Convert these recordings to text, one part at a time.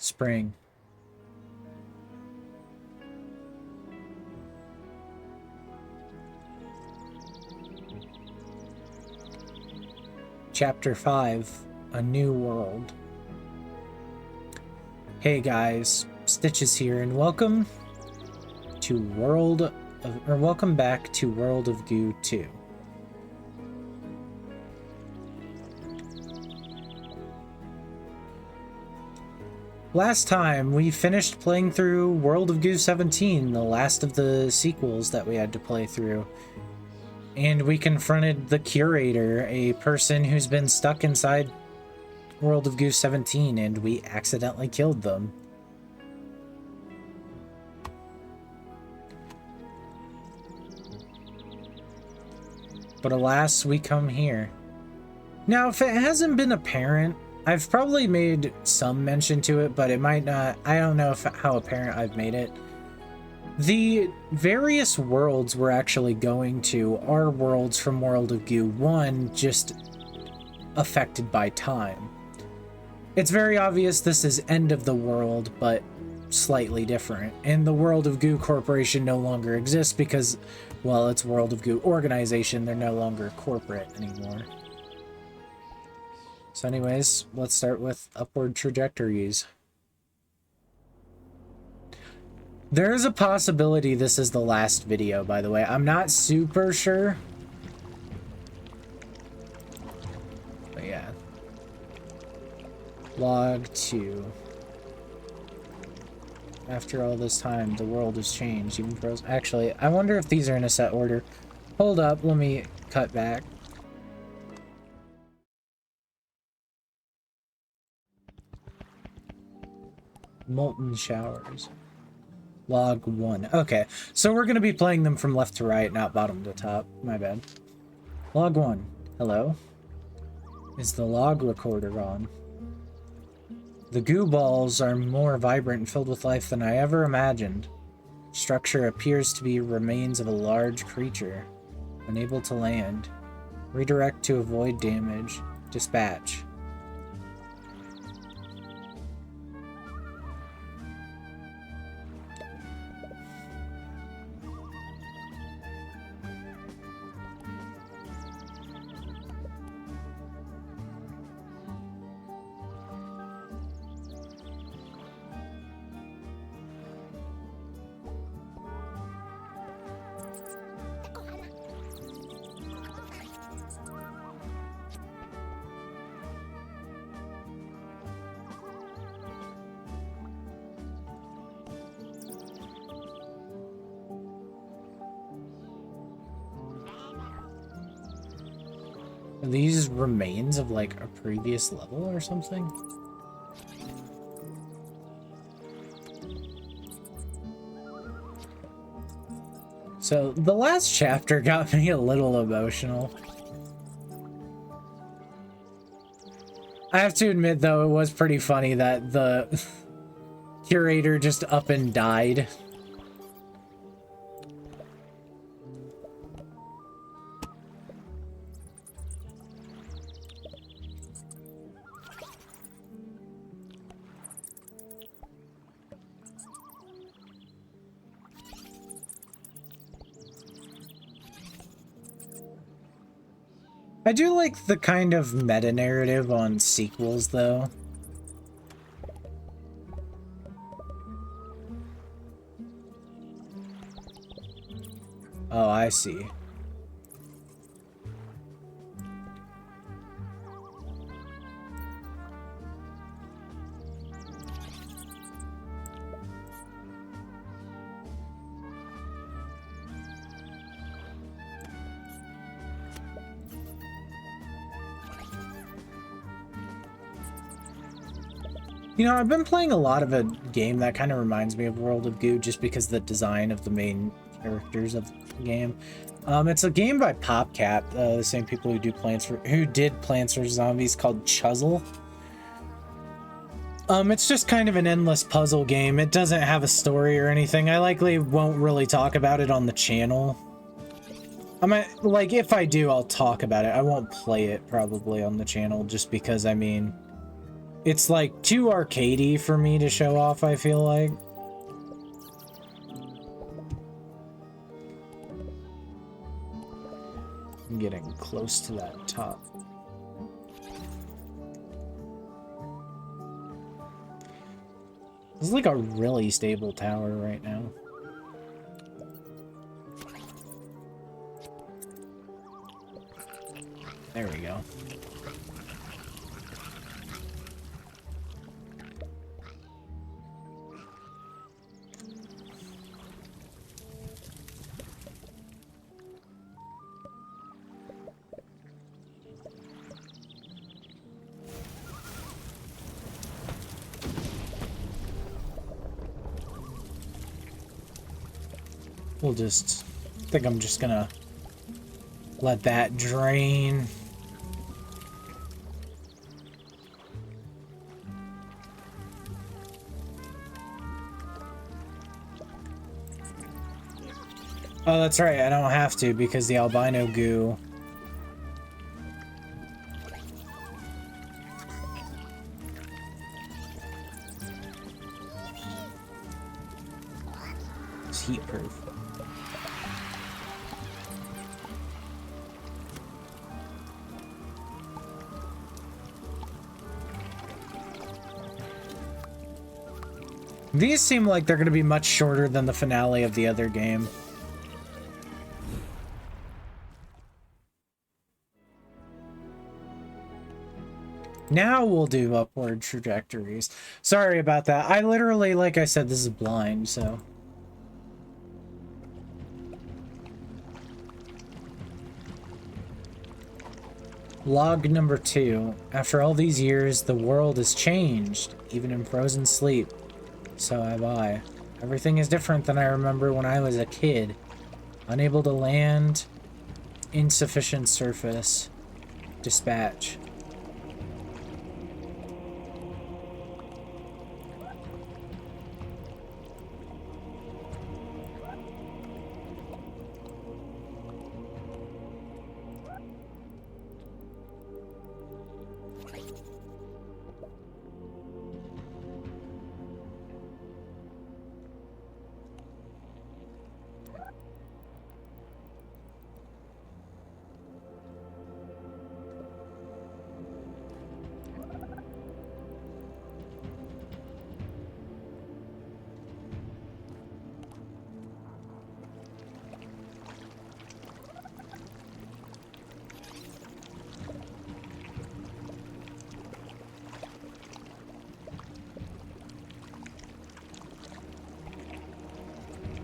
Spring. Chapter 5, A New World. Hey guys, Stitches here, and welcome back to World of Goo 2. Last time, we finished playing through World of Goo 17, the last of the sequels that we had to play through. And we confronted the Curator, a person who's been stuck inside World of Goo 17, and we accidentally killed them. But alas, we come here. Now, if it hasn't been apparent, I've probably made some mention to it, but it might not. I don't know how apparent I've made it. The various worlds we're actually going to are worlds from World of Goo 1, just affected by time. It's very obvious this is End of the World, but slightly different. And the World of Goo Corporation no longer exists because, well, it's World of Goo Organization. They're no longer corporate anymore. So anyways, let's start with Upward Trajectories. There is a possibility this is the last video, by the way. I'm not super sure. But yeah. Log 2. After all this time, the world has changed. Even frozen. Actually, I wonder if these are in a set order. Hold up, let me cut back. Molten Showers. Log 1. Okay, so we're going to be playing them from left to right, not bottom to top. My bad. Log 1. Hello? Is the log recorder on? The goo balls are more vibrant and filled with life than I ever imagined. Structure appears to be remains of a large creature. Unable to land. Redirect to avoid damage. Dispatch. Are these remains of like a previous level or something? So the last chapter got me a little emotional. I have to admit though, it was pretty funny that the Curator just up and died. I do like the kind of meta-narrative on sequels, though. Oh, I see. You know, I've been playing a lot of a game that kind of reminds me of World of Goo just because the design of the main characters of the game. It's a game by PopCap, the same people who did Plants vs. Zombies, called Chuzzle. It's just kind of an endless puzzle game. It doesn't have a story or anything. I likely won't really talk about it on the channel. I mean, like, if I do, I'll talk about it. I won't play it probably on the channel just because, I mean, It's like too arcadey for me to show off, I feel like. I'm getting close to that top. This is like a really stable tower right now. There we go. We'll just, I think I'm just gonna let that drain. Oh, that's right, I don't have to because the albino goo. It's heat proof. These seem like they're going to be much shorter than the finale of the other game. Now we'll do upward trajectories. Sorry about that. I literally, like I said, this is blind, so... Log number 2. After all these years, the world has changed, even in frozen sleep. So have I. Everything is different than I remember when I was a kid. Unable to land. Insufficient surface. Dispatch.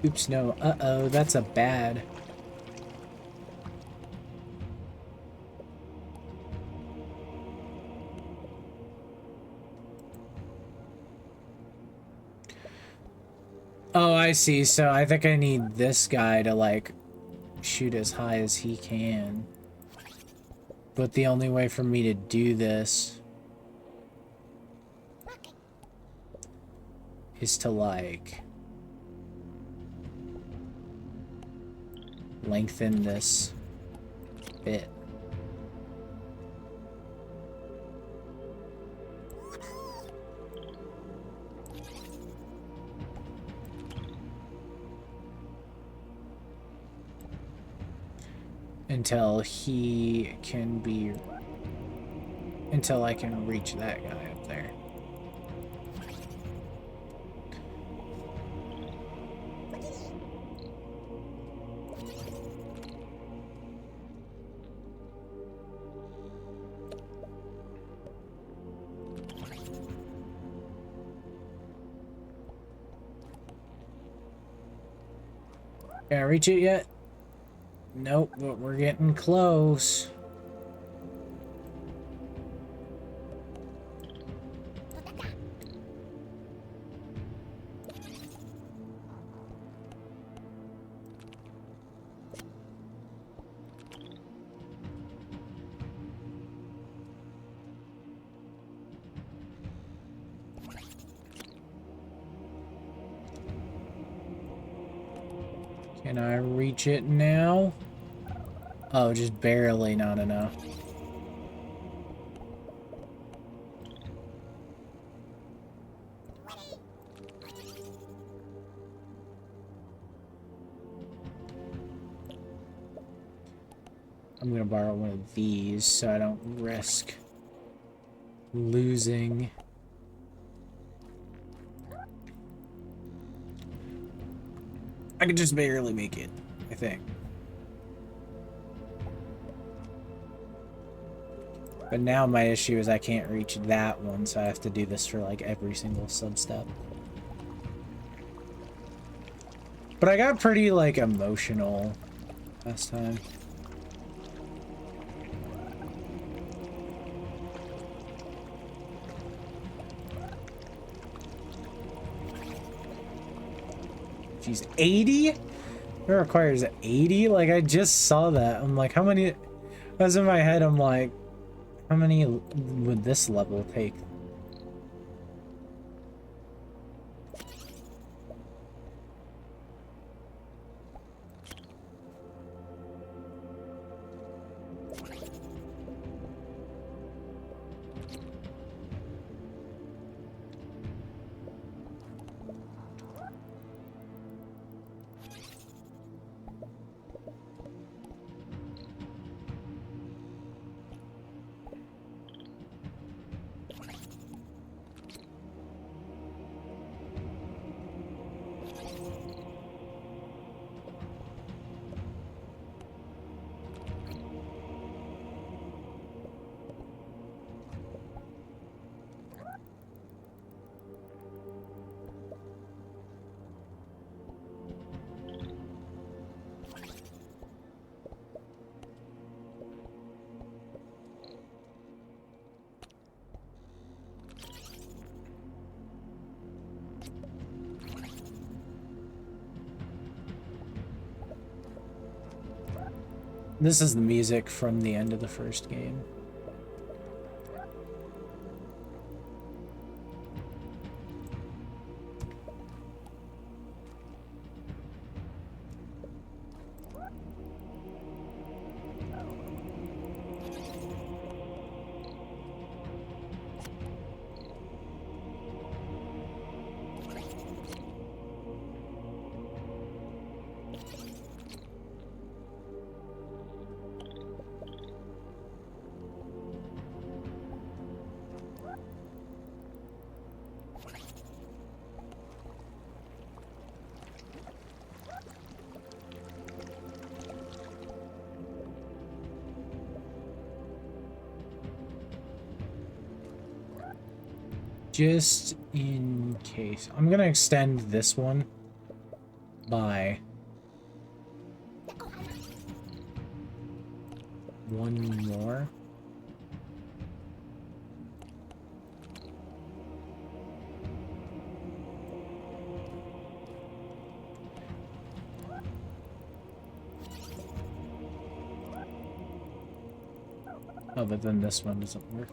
Oops, no. Uh-oh, that's a bad. Oh, I see. So I think I need this guy to, like, shoot as high as he can. But the only way for me to do this is to, like, lengthen this bit. Until he can be... Until I can reach that guy up there. Can I reach it yet? Nope, but we're getting close. Can I reach it now? Oh, just barely, not enough. I'm gonna borrow one of these so I don't risk losing. I could just barely make it, I think. But now my issue is I can't reach that one, so I have to do this for like every single sub-step. But I got pretty like emotional last time. She's 80? It requires 80? Like, I just saw that. I'm like, how many? I was in my head, I'm like, how many would this level take? This is the music from the end of the first game. Just in case. I'm gonna extend this one by one more. Oh, but then this one doesn't work.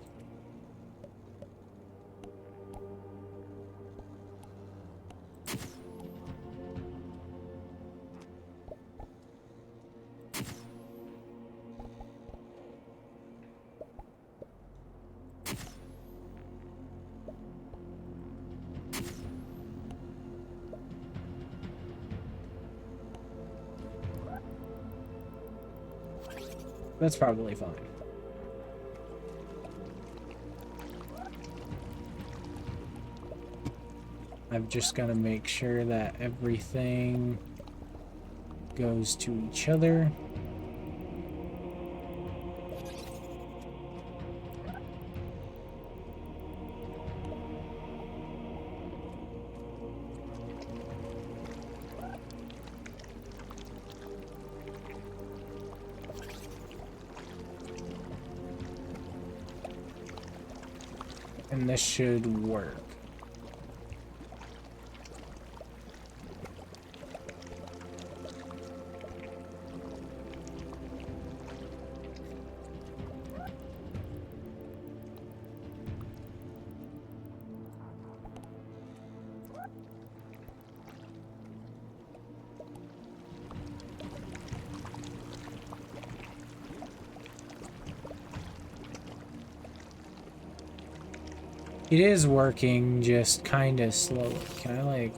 That's probably fine. I've just got to make sure that everything goes to each other. And this should work. It is working, just kind of slowly. Can I, like...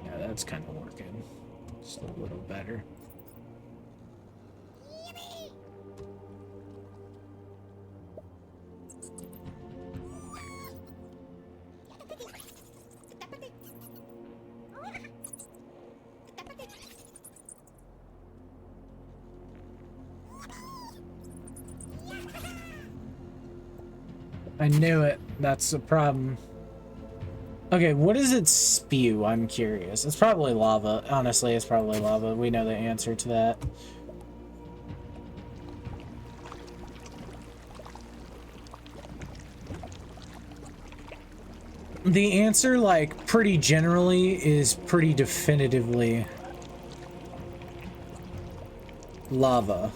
Yeah, that's kind of working. Just a little better. I knew it. That's the problem. Okay, what does it spew? I'm curious. It's probably lava. Honestly, it's probably lava. We know the answer to that. The answer, like, pretty generally is pretty definitively lava.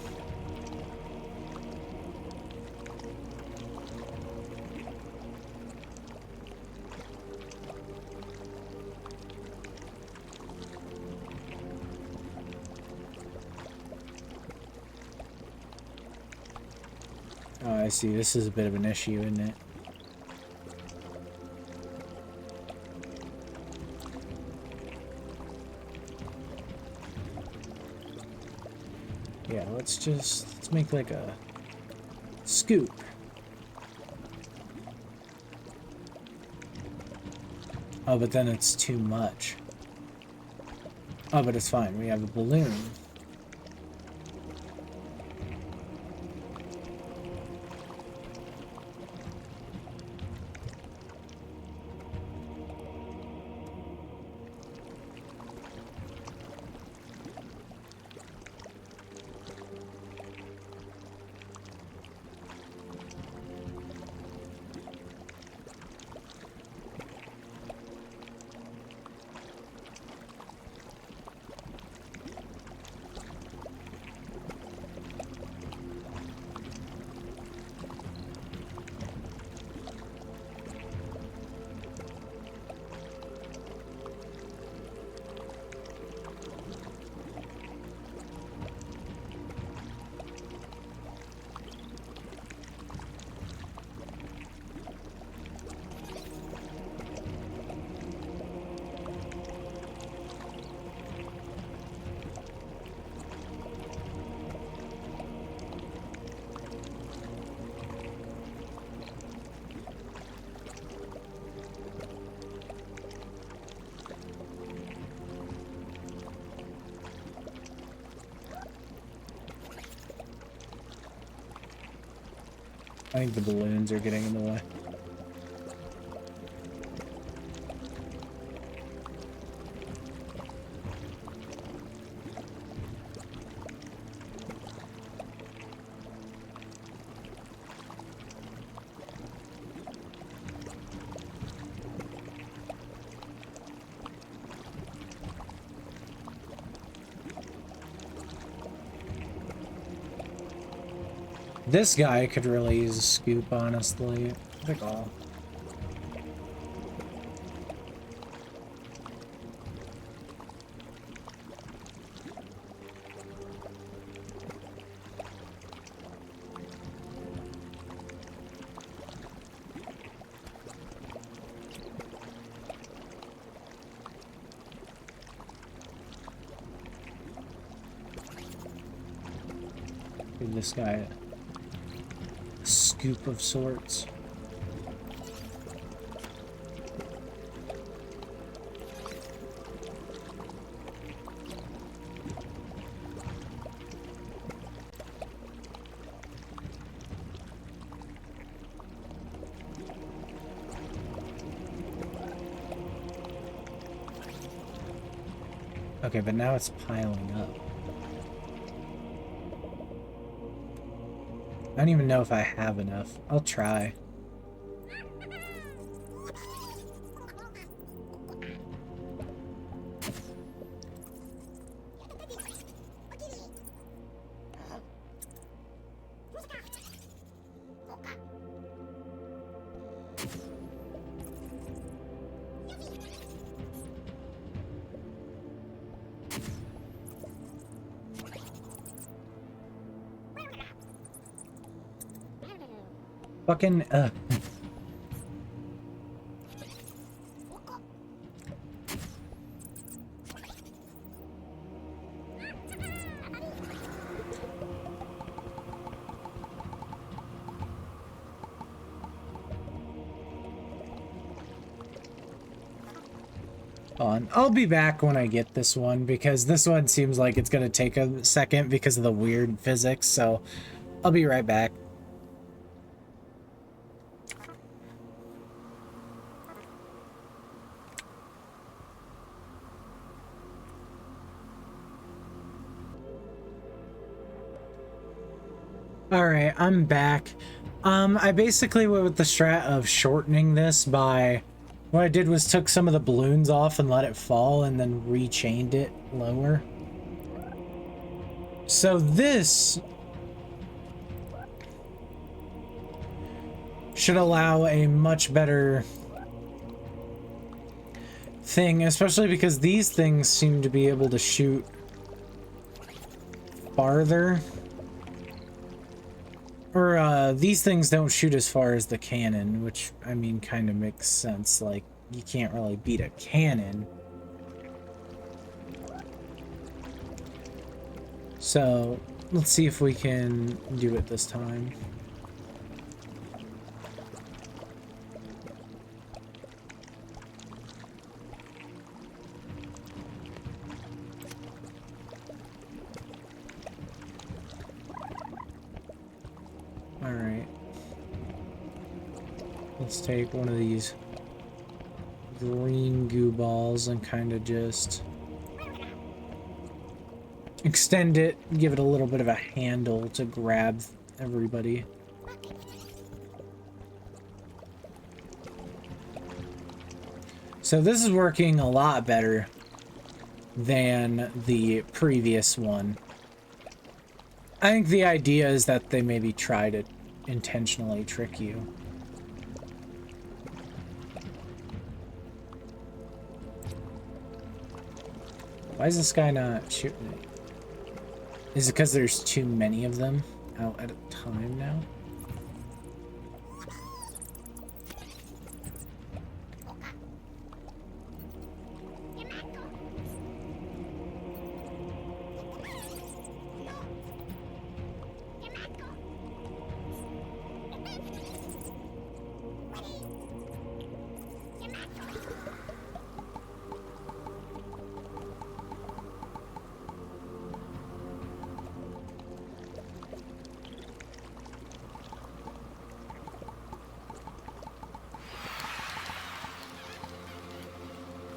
Oh, I see. This is a bit of an issue, isn't it? Yeah, let's make like a scoop. Oh, but then it's too much. Oh, but it's fine. We have a balloon. I think the balloons are getting in the way. This guy could really use a scoop, honestly. I think all. Give this guy a scoop of sorts. Okay, but now it's piling up. I don't even know if I have enough. I'll try. Fucking, on. I'll be back when I get this one, because this one seems like it's gonna take a second because of the weird physics, so I'll be right back. Alright, I'm back. I basically went with the strat of shortening this by... What I did was took some of the balloons off and let it fall and then rechained it lower. So this should allow a much better thing, especially because these things seem to be able to shoot farther. Or, these things don't shoot as far as the cannon, which, I mean, kind of makes sense. Like, you can't really beat a cannon. So, let's see if we can do it this time. Alright. Let's take one of these green goo balls and kind of just extend it, give it a little bit of a handle to grab everybody. So this is working a lot better than the previous one. I think the idea is that they maybe try to intentionally trick you. Why is this guy not shooting me? Is it because there's too many of them out at a time now?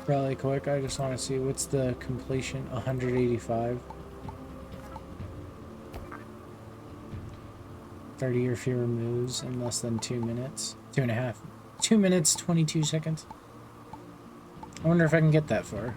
Really quick, I just want to see what's the completion. 185. 30 or fewer moves in less than 2 minutes. 2.5. 2 minutes, 22 seconds. I wonder if I can get that far.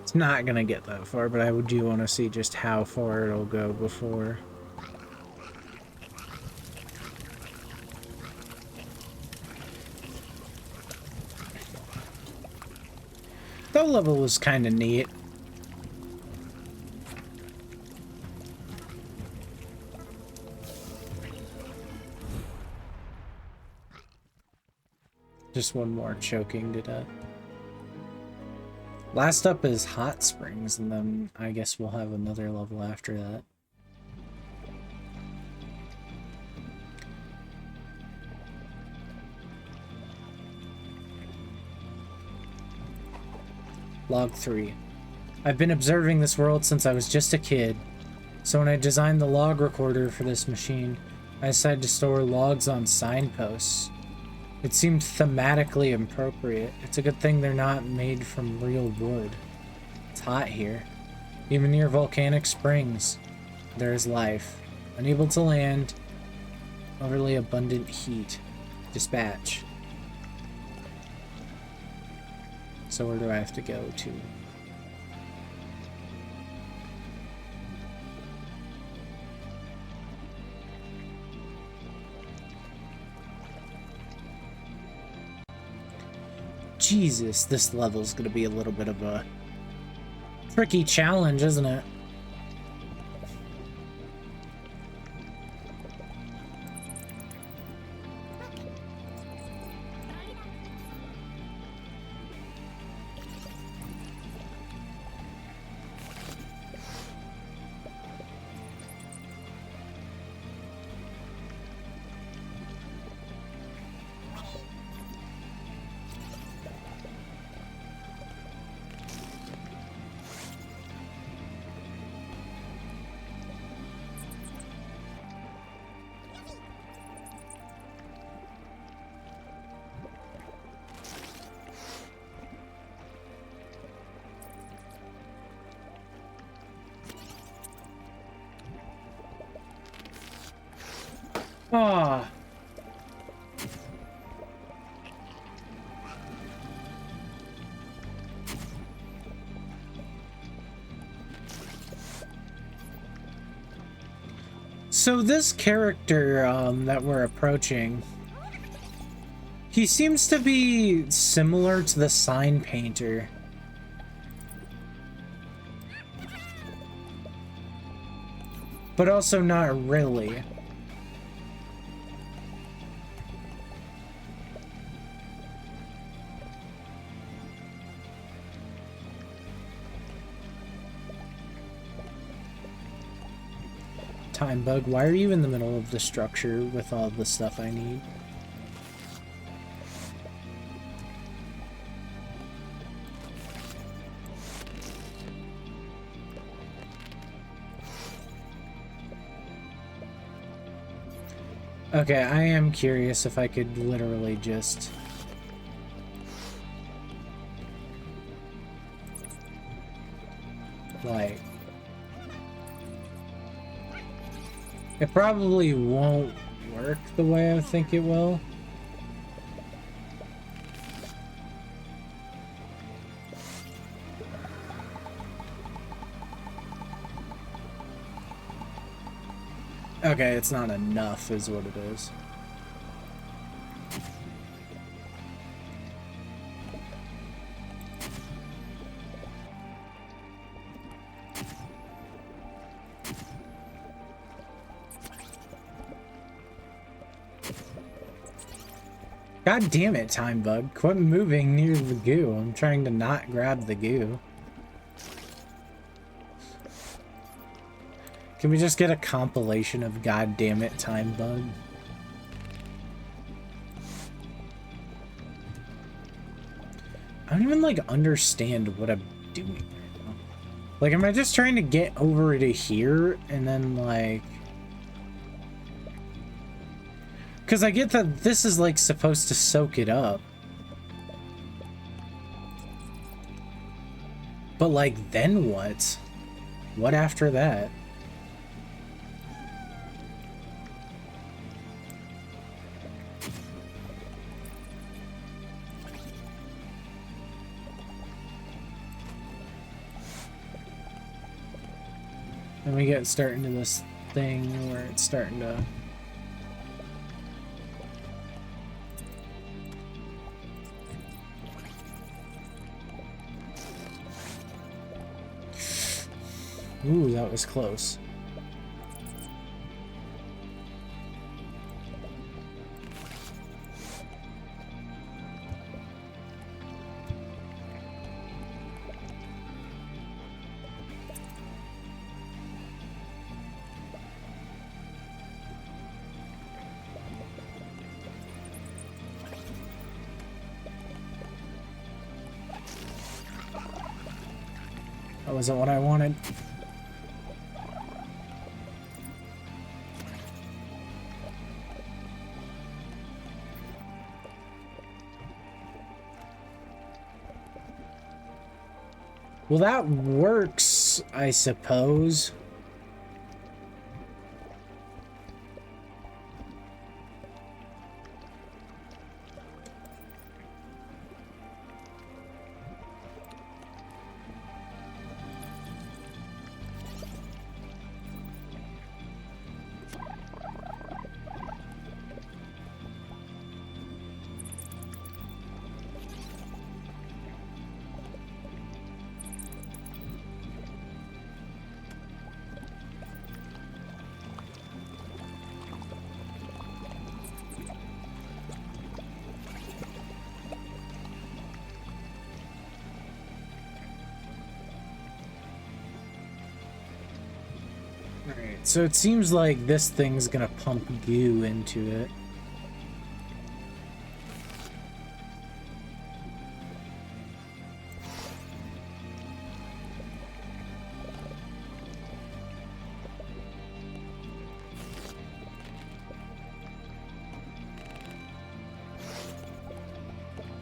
It's not gonna get that far, but I do want to see just how far it'll go before. That level was kind of neat. Just one more choking to death. Last up is Hot Springs, and then I guess we'll have another level after that. Log 3. I've been observing this world since I was just a kid, so when I designed the log recorder for this machine, I decided to store logs on signposts. It seemed thematically appropriate. It's a good thing they're not made from real wood. It's hot here. Even near volcanic springs, there is life. Unable to land, overly abundant heat. Dispatch. So where do I have to go to? Jesus, this level's gonna be a little bit of a tricky challenge, isn't it? Ah. So this character that we're approaching, he seems to be similar to the sign painter. But also not really. Time bug, why are you in the middle of the structure with all the stuff I need? Okay, I am curious if I could literally just... like... It probably won't work the way I think it will. Okay, it's not enough is what it is. God damn it, time bug. Quit moving near the goo. I'm trying to not grab the goo. Can we just get a compilation of God damn it, time bug? I don't even like understand what I'm doing right now. Like, am I just trying to get over to here and then like... Because I get that this is like supposed to soak it up. But like, then what? What after that? Then we get starting to this thing where it's starting to... Ooh, that was close. That wasn't what I wanted. Well, that works, I suppose. Alright, so it seems like this thing's gonna pump goo into it.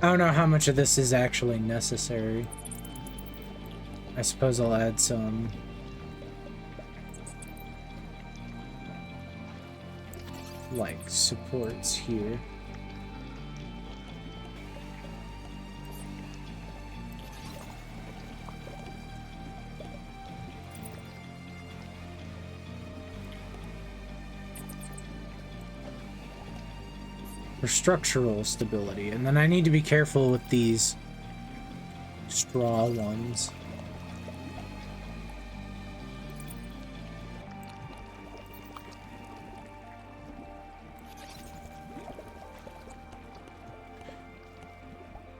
I don't know how much of this is actually necessary. I suppose I'll add some like supports here. For structural stability, and then I need to be careful with these straw ones.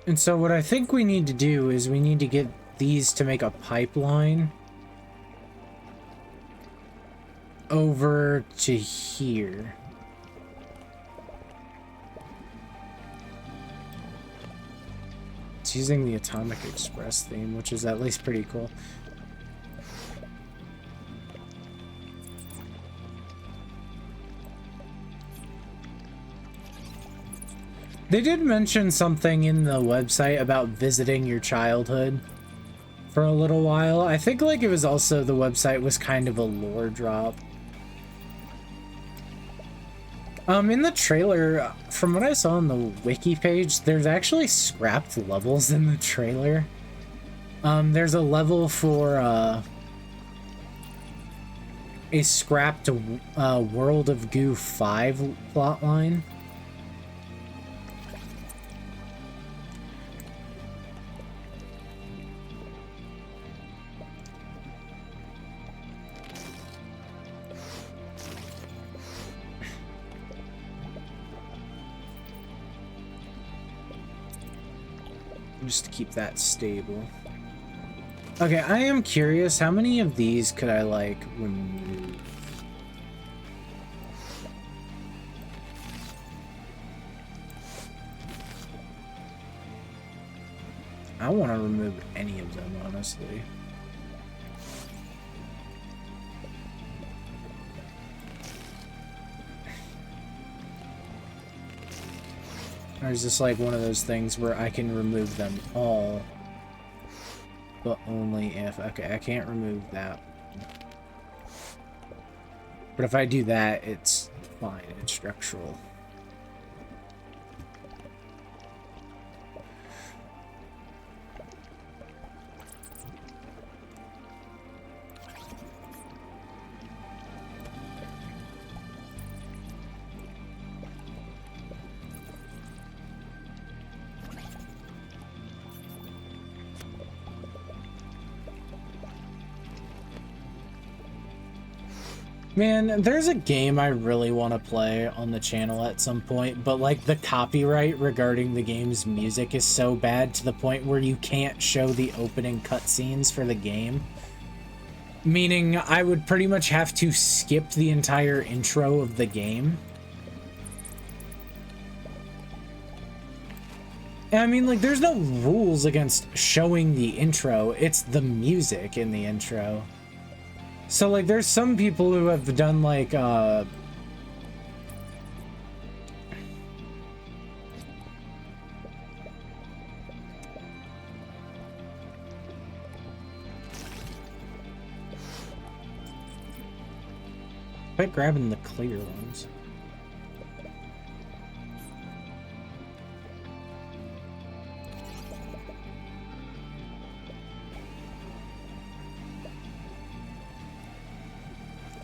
And so what I think we need to do is we need to get these to make a pipeline over to here. It's using the Atomic Express theme, which is at least pretty cool. They did mention something in the website about visiting your childhood for a little while. I think like it was also the website was kind of a lore drop. In the trailer, from what I saw on the wiki page, there's actually scrapped levels in the trailer. There's a level for a scrapped World of Goo 5 plotline. Just to keep that stable. Okay, I am curious, how many of these could I, like, remove? I want to remove any of them, honestly. Or is this like one of those things where I can remove them all, but only if... Okay, I can't remove that. But if I do that, it's fine. It's structural. Man, there's a game I really want to play on the channel at some point, but like the copyright regarding the game's music is so bad to the point where you can't show the opening cutscenes for the game. Meaning I would pretty much have to skip the entire intro of the game. And I mean, like, there's no rules against showing the intro, it's the music in the intro. So, like, there's some people who have done, like, If I grabbing the clear ones.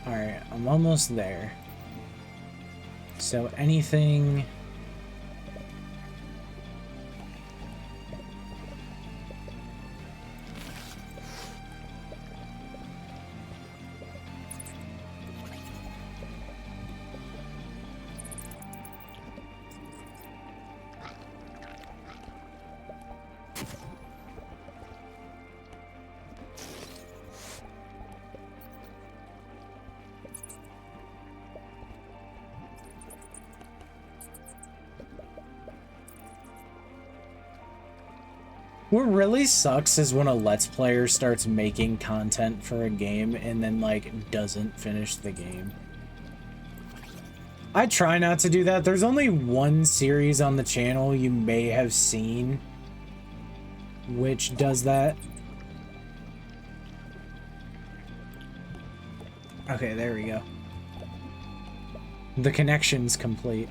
Alright, I'm almost there. So anything... What really sucks is when a Let's Player starts making content for a game and then, like, doesn't finish the game. I try not to do that. There's only one series on the channel you may have seen which does that. Okay, there we go. The connection's complete.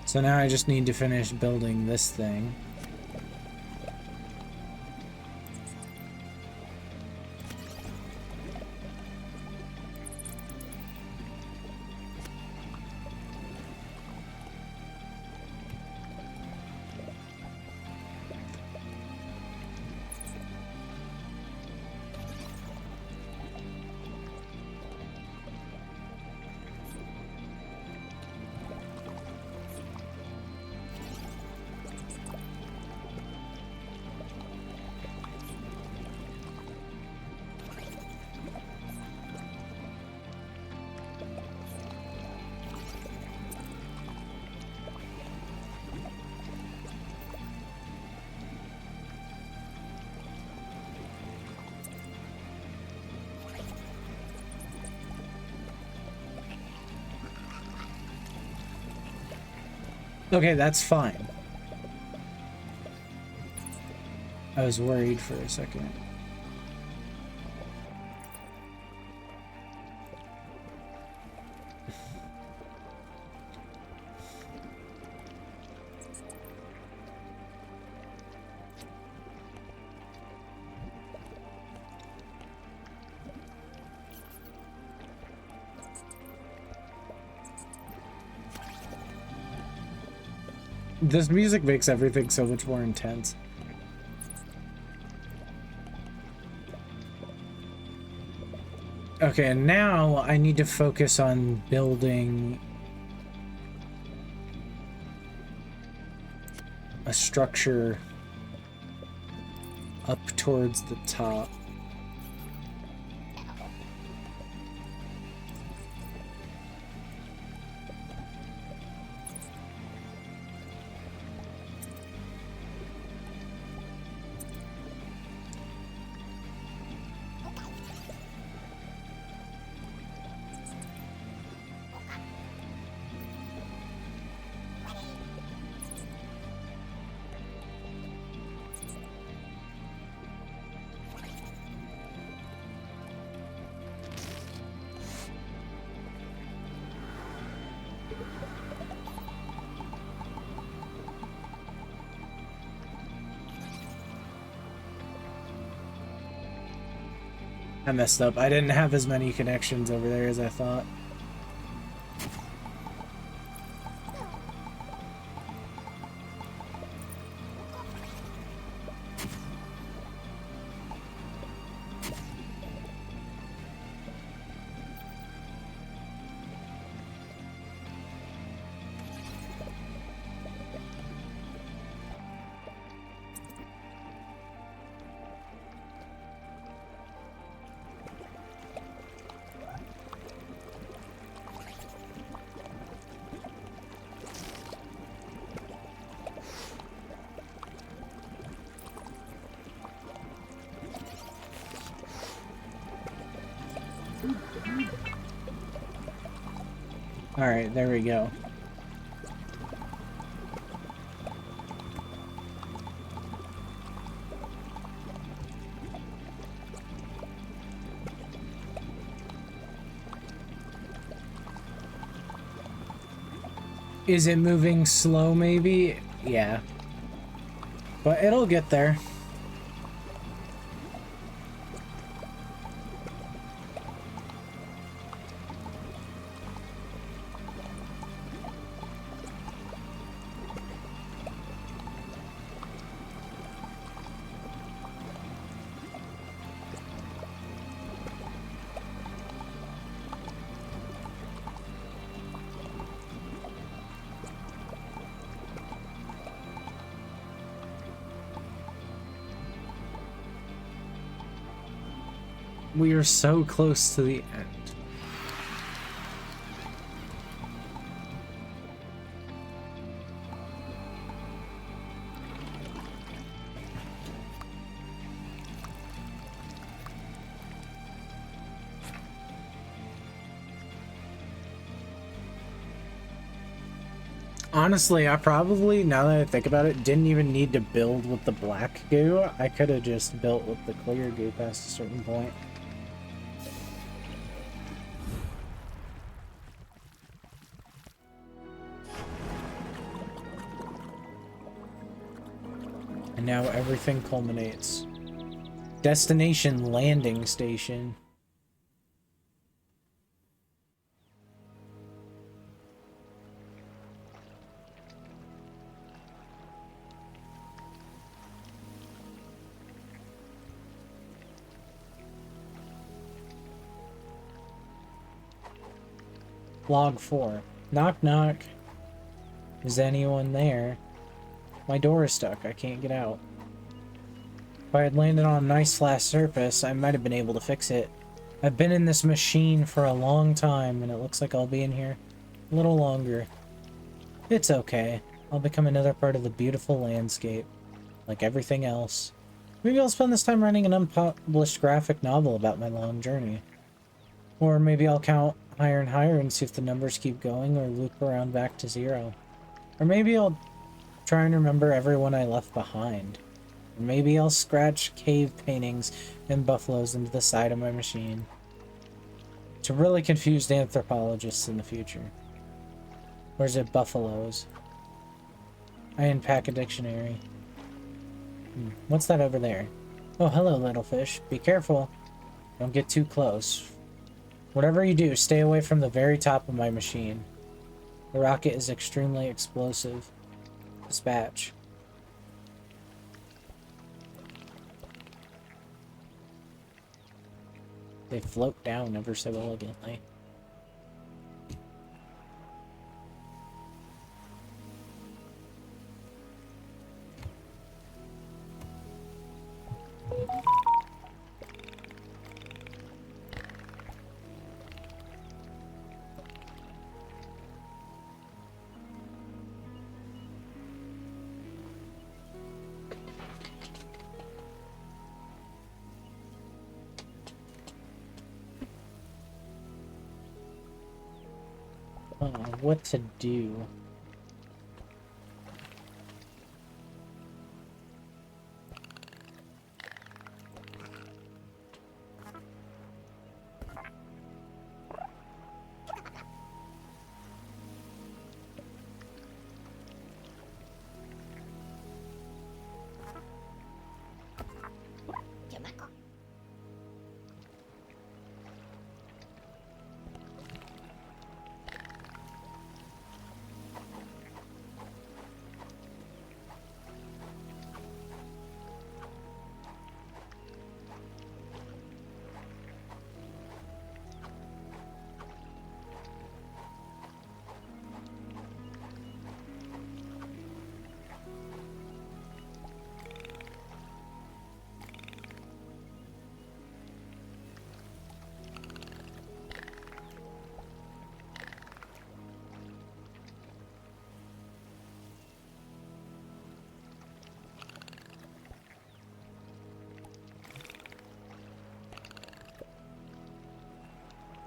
So now I just need to finish building this thing. Okay, that's fine. I was worried for a second. This music makes everything so much more intense. Okay, and now I need to focus on building a structure up towards the top. I messed up. I didn't have as many connections over there as I thought. All right, there we go. Is it moving slow maybe? Yeah. But it'll get there. We are so close to the end. Honestly, I probably, now that I think about it, didn't even need to build with the black goo. I could have just built with the clear goo past a certain point. And now everything culminates. Destination landing station. Log 4. Knock knock. Is anyone there? My door is stuck. I can't get out. If I had landed on a nice flat surface, I might have been able to fix it. I've been in this machine for a long time, and it looks like I'll be in here a little longer. It's okay. I'll become another part of the beautiful landscape, like everything else. Maybe I'll spend this time writing an unpublished graphic novel about my long journey. Or maybe I'll count higher and higher and see if the numbers keep going or loop around back to 0. Or maybe I'll try and remember everyone I left behind. Or maybe I'll scratch cave paintings and buffaloes into the side of my machine. To really confused anthropologists in the future. Or is it buffaloes? I unpack a dictionary. What's that over there? Oh, hello, little fish. Be careful. Don't get too close. Whatever you do, stay away from the very top of my machine. The rocket is extremely explosive. Dispatch. They float down ever so elegantly. What to do?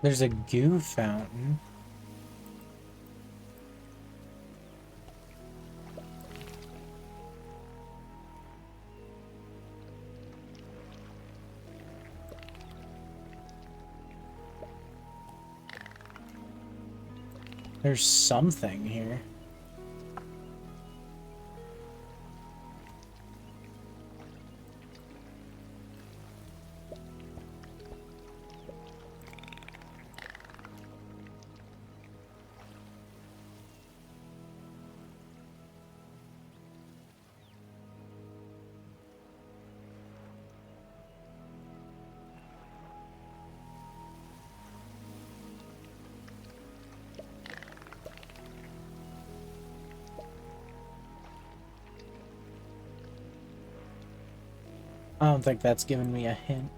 There's a goo fountain. There's something here. I don't think that's giving me a hint.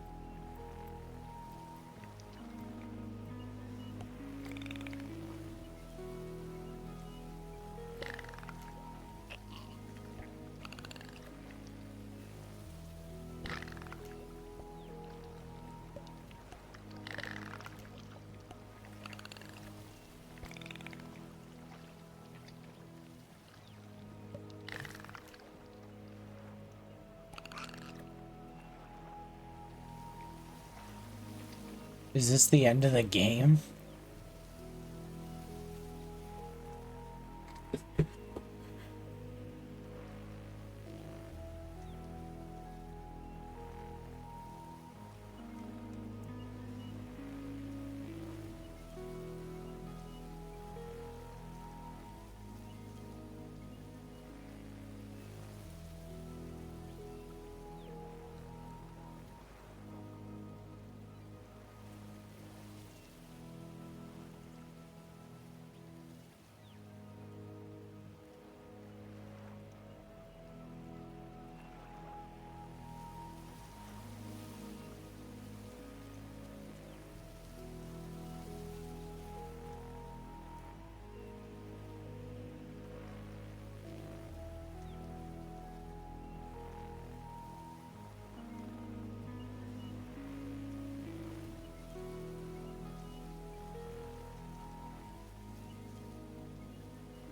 Is this the end of the game?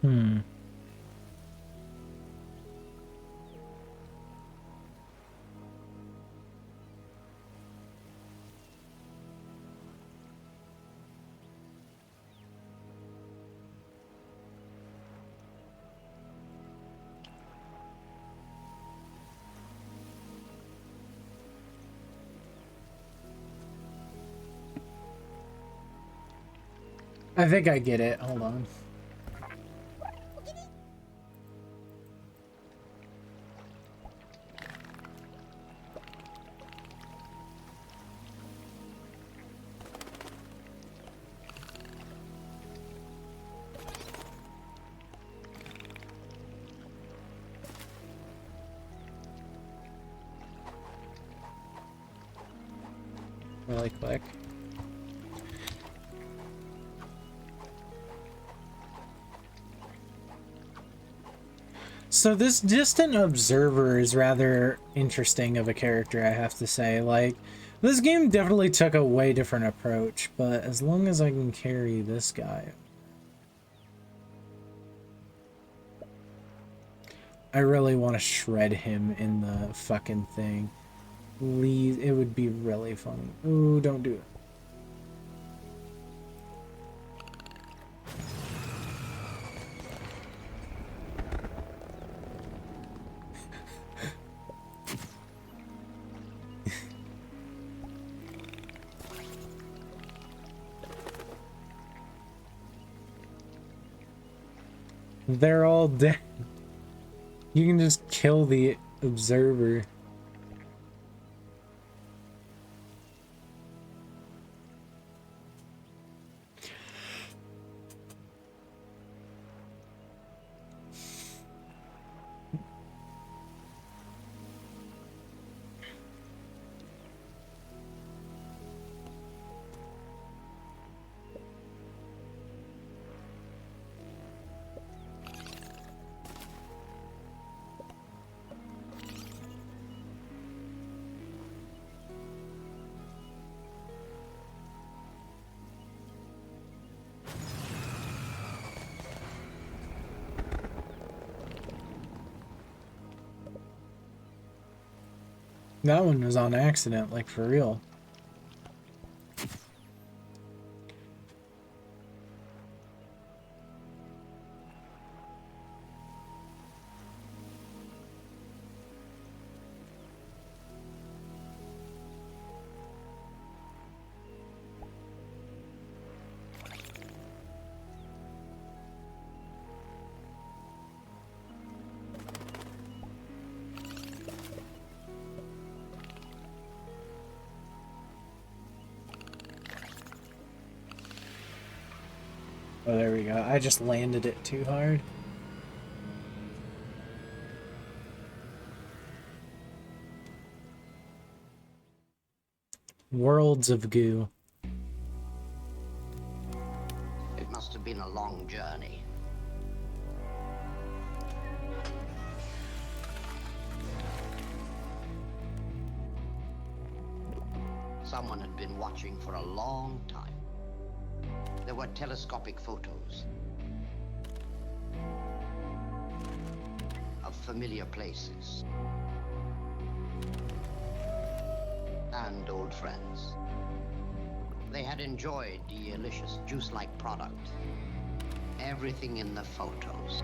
Hmm. I think I get it. Hold on. Really quick. So this distant observer is rather interesting of a character, I have to say. Like, this game definitely took a way different approach, but as long as I can carry this guy, I really want to shred him in the fucking thing. Please, it would be really funny. Ooh, don't do it. They're all dead. You can just kill the observer. That one was on accident, like for real. Oh, there we go. I just landed it too hard. Worlds of goo. It must have been a long journey. Someone had been watching for a long time. There were telescopic photos of familiar places and old friends. they had enjoyed the delicious juice-like product, everything in the photos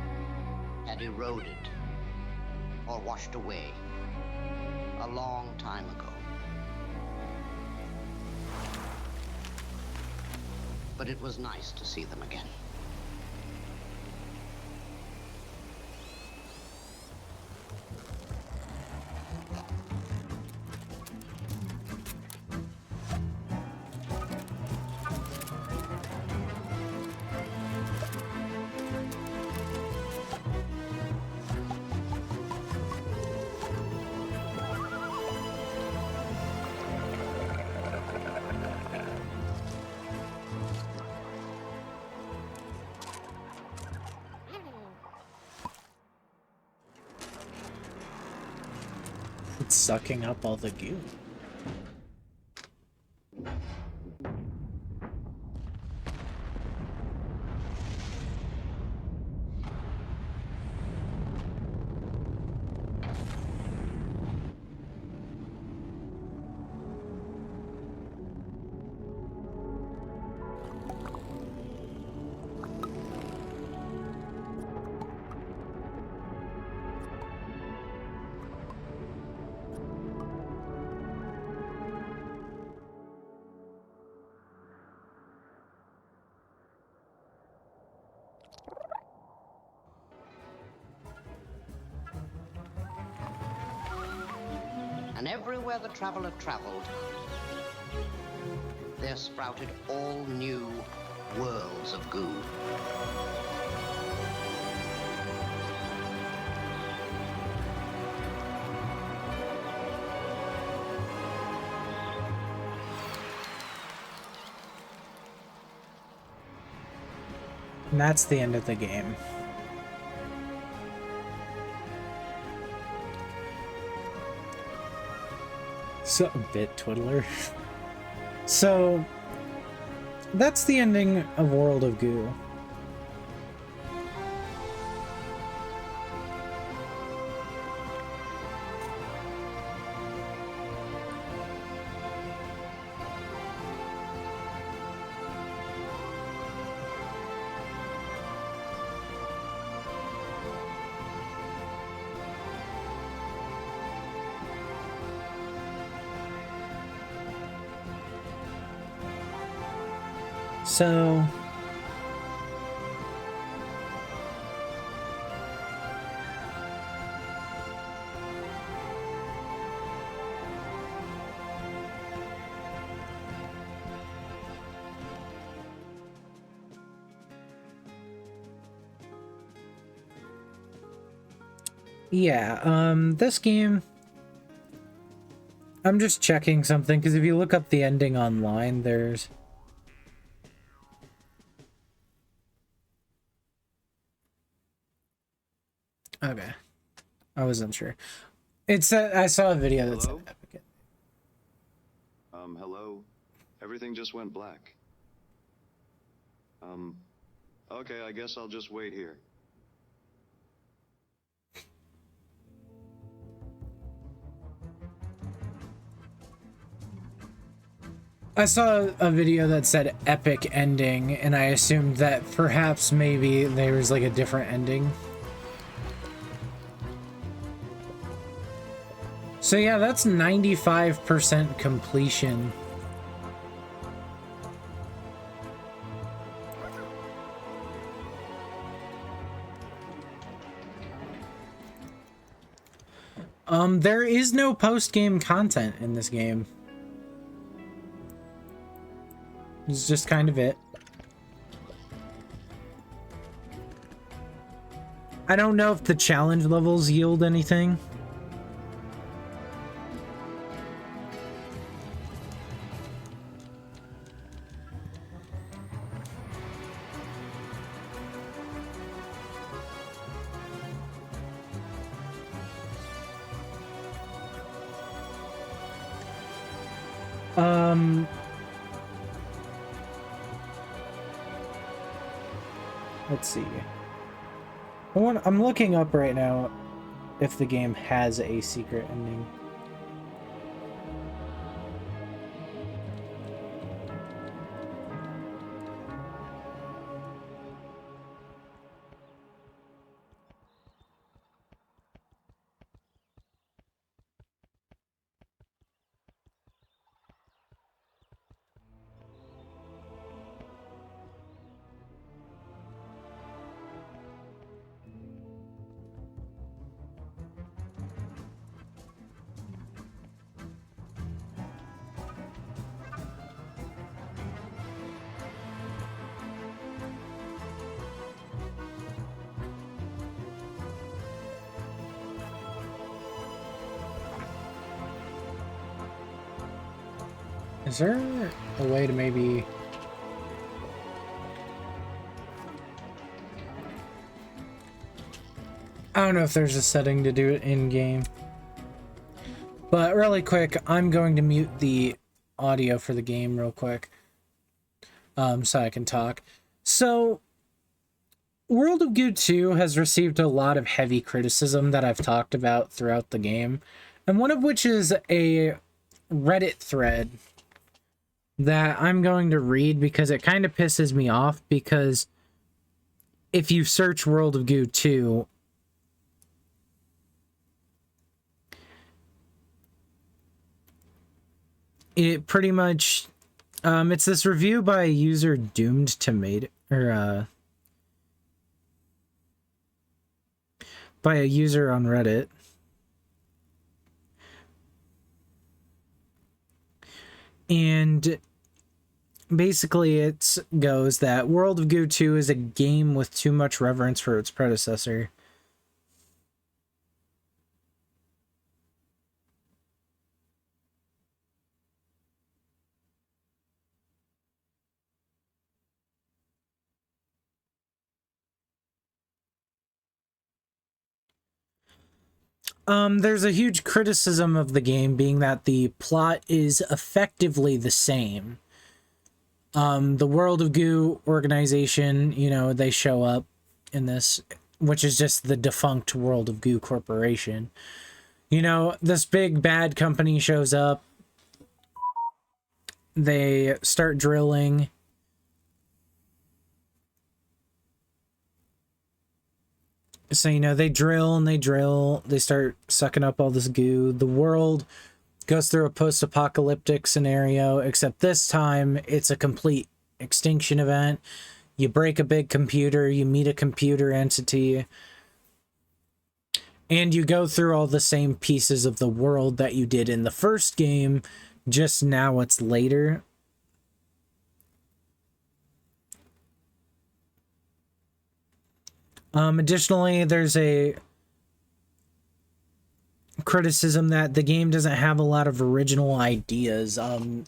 had eroded or washed away a long time ago. But it was nice to see them again. It's sucking up all the goo. And everywhere the traveler traveled, there sprouted all new worlds of goo. And that's the end of the game. So, bit twiddler. So, that's the ending of World of Goo. So, yeah, this game, I'm just checking something, because if you look up the ending online, there's... Okay. I wasn't sure. It's I saw a video that said Epic. Hello? Everything just went black. Okay, I guess I'll just wait here. I saw a video that said epic ending, and I assumed that perhaps maybe there was like a different ending. So yeah, that's 95% completion. There is no post-game content in this game. It's just kind of it. I don't know if the challenge levels yield anything. Let's see. I'm looking up right now if the game has a secret ending. Is there a way to maybe... I don't know if there's a setting to do it in-game. But really quick, I'm going to mute the audio for the game real quick. So I can talk. So, World of Goo 2 has received a lot of heavy criticism that I've talked about throughout the game. And one of which is a Reddit thread that I'm going to read because it kind of pisses me off, because if you search World of Goo 2, it pretty much, it's this review by a user Doomed Tomato, or, by a user on Reddit. And basically it goes that World of Goo 2 is a game with too much reverence for its predecessor. There's a huge criticism of the game being that the plot is effectively the same. The World of Goo organization, you know, they show up in this, which is just the defunct World of Goo Corporation. You know, this big bad company shows up. They start drilling. So, you know, they drill and they drill. They start sucking up all this goo. The world goes through a post-apocalyptic scenario, except this time it's a complete extinction event. You break a big computer, you meet a computer entity, and you go through all the same pieces of the world that you did in the first game, just now it's later. Additionally, there's a criticism that the game doesn't have a lot of original ideas. The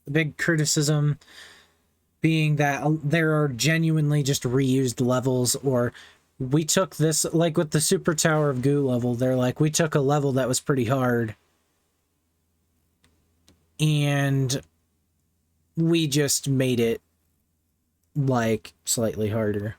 big criticism being that there are genuinely just reused levels, or we took this, like with the Super Tower of Goo level, they're like, we took a level that was pretty hard and we just made it like slightly harder.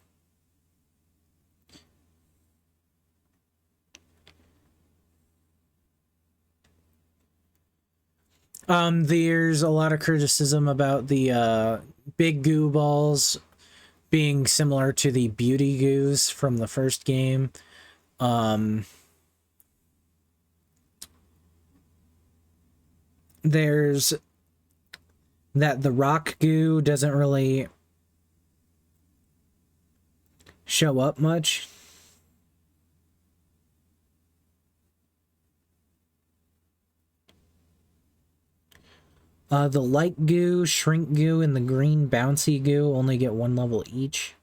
There's a lot of criticism about the big goo balls being similar to the beauty goos from the first game. There's that the rock goo doesn't really show up much. The light goo, shrink goo, and the green bouncy goo only get 1 level each.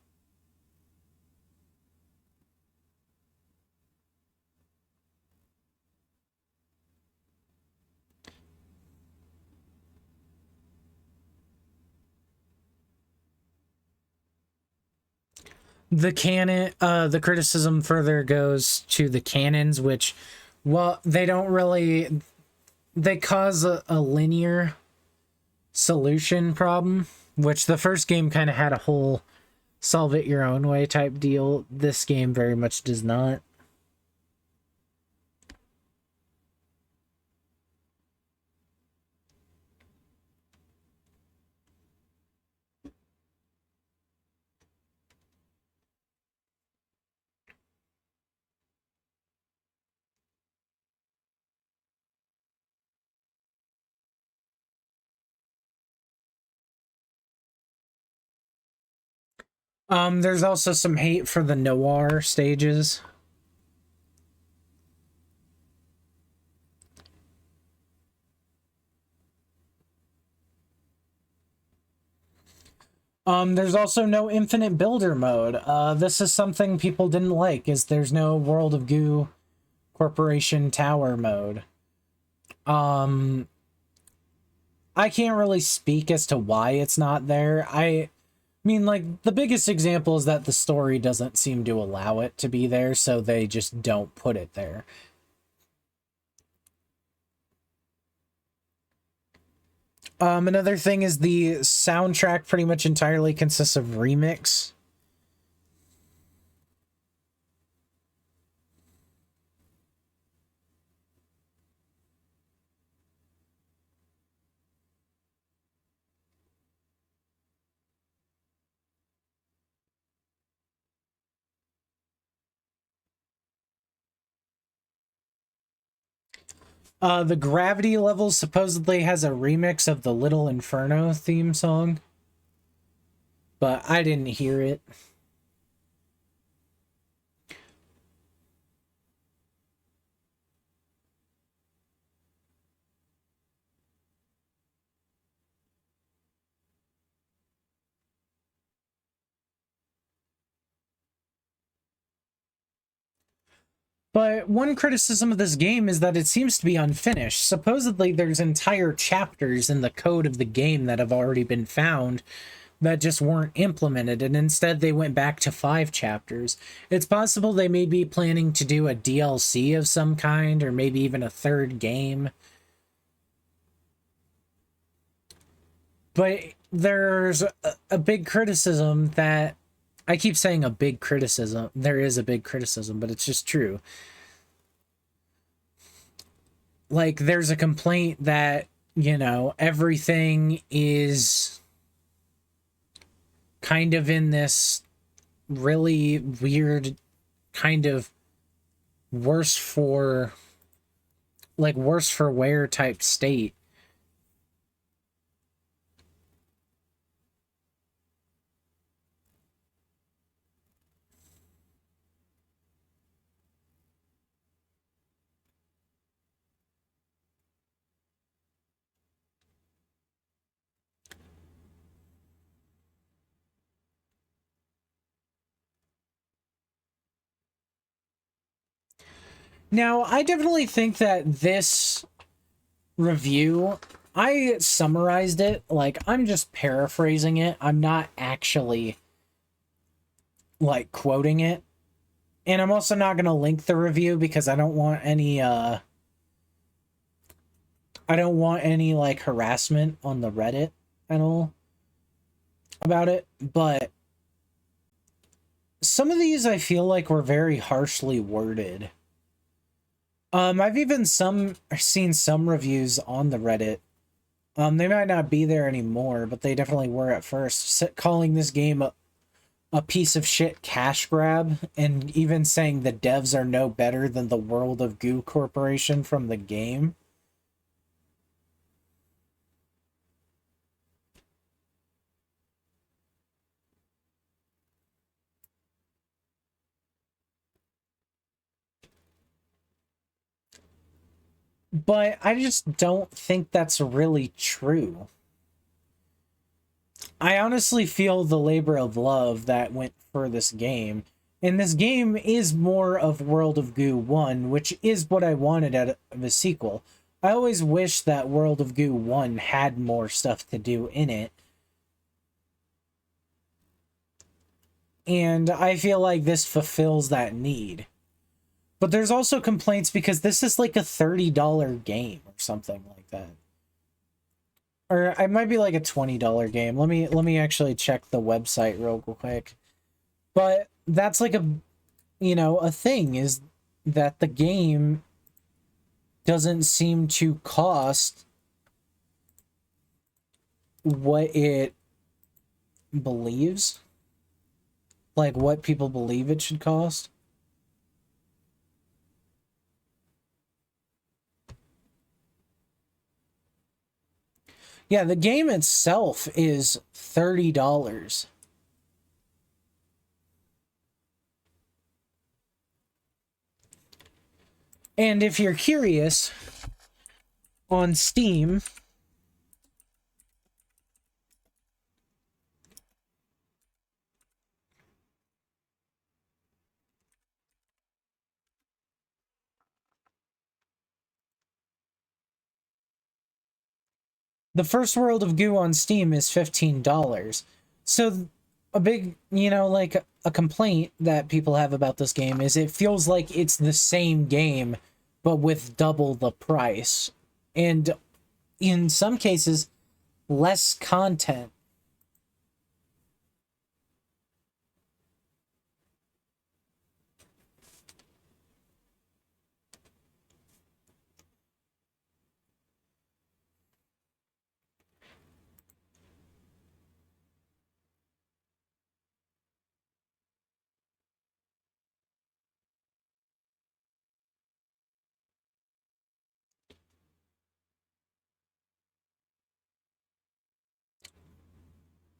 The cannon, the criticism further goes to the cannons, which, well, they don't really, they cause a linear solution problem, which the first game kind of had a whole solve it your own way type deal. This game very much does not. There's also some hate for the noir stages. There's also no infinite builder mode. This is something people didn't like, is there's no World of Goo Corporation Tower mode. I I can't really speak as to why it's not there. I mean, like, the biggest example is that the story doesn't seem to allow it to be there, so they just don't put it there. Another thing is the soundtrack pretty much entirely consists of remix. The Gravity Levels supposedly has a remix of the Little Inferno theme song, but I didn't hear it. But one criticism of this game is that it seems to be unfinished. Supposedly, there's entire chapters in the code of the game that have already been found that just weren't implemented, and instead they went back to 5 chapters. It's possible they may be planning to do a DLC of some kind, or maybe even a third game. But there's a big criticism that I keep saying a big criticism. There is a big criticism, but it's just true. Like, there's a complaint that, you know, everything is kind of in this really weird kind of worse for wear type state. Now, I definitely think that this review, I summarized it, like, I'm just paraphrasing it. I'm not actually, like, quoting it. And I'm also not going to link the review because I don't want any, like, harassment on the Reddit at all about it. But some of these I feel like were very harshly worded. I've even seen some reviews on the Reddit. They might not be there anymore, but they definitely were at first, calling this game a piece of shit cash grab, and even saying the devs are no better than the World of Goo Corporation from the game. But I just don't think that's really true. I honestly feel the labor of love that went for this game. And this game is more of World of Goo 1, which is what I wanted out of a sequel. I always wish that World of Goo 1 had more stuff to do in it. And I feel like this fulfills that need. But there's also complaints because this is like a $30 game or something like that. Or it might be like a $20 game. Let me actually check the website real quick. But that's like a, you know, a thing is that the game doesn't seem to cost what it believes. Like what people believe it should cost. Yeah, the game itself is $30. And if you're curious, on Steam, The first World of Goo on Steam is $15. So a big, like a complaint that people have about this game is it feels like it's the same game, but with double the price. And in some cases, less content.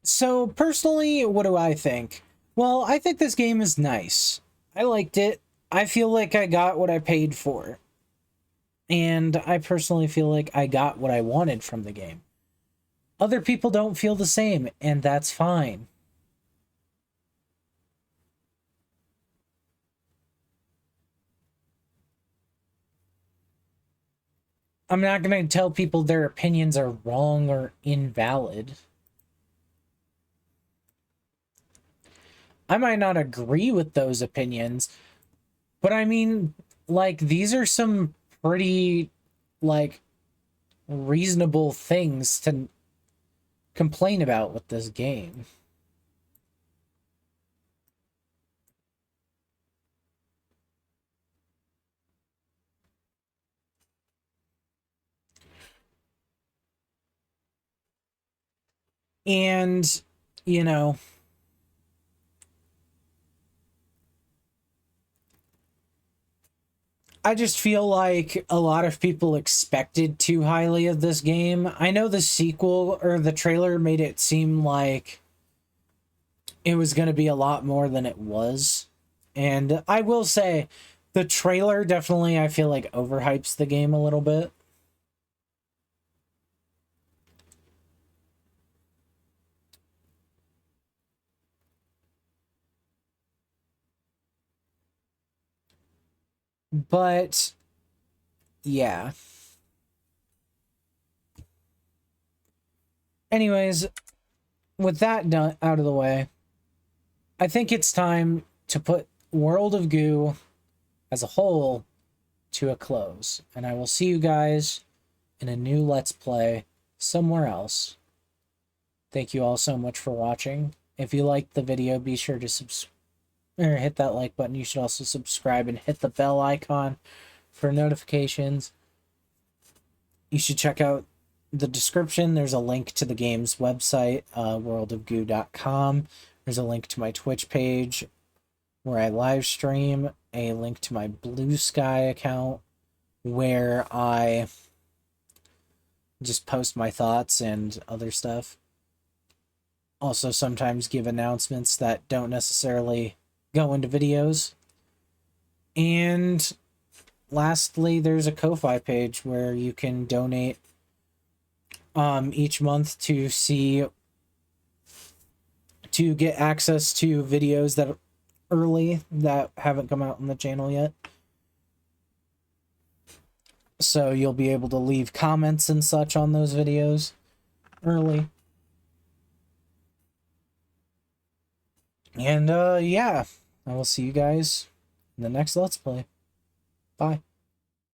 So, personally, what do I think? Well, I think this game is nice. I liked it. I feel like I got what I paid for. And I personally feel like I got what I wanted from the game. Other people don't feel the same, and that's fine. I'm not going to tell people their opinions are wrong or invalid. I might not agree with those opinions, but I mean, like, these are some pretty, like, reasonable things to complain about with this game. And, you know, I just feel like a lot of people expected too highly of this game. I know the sequel or the trailer made it seem like it was going to be a lot more than it was. And I will say, the trailer definitely, I feel like, overhypes the game a little bit. But, yeah. Anyways, with that done out of the way, I think it's time to put World of Goo as a whole to a close. And I will see you guys in a new Let's Play somewhere else. Thank you all so much for watching. If you liked the video, be sure to hit that like button. You should also subscribe and hit the bell icon for notifications. You should check out the description. There's a link to the game's website, worldofgoo.com. There's a link to my Twitch page where I live stream, a link to my Blue Sky account where I just post my thoughts and other stuff. Also sometimes give announcements that don't necessarily go into videos. And lastly, there's a Ko-Fi page where you can donate each month to get access to videos that haven't come out on the channel yet. So you'll be able to leave comments and such on those videos early. And yeah, I will see you guys in the next Let's Play. Bye.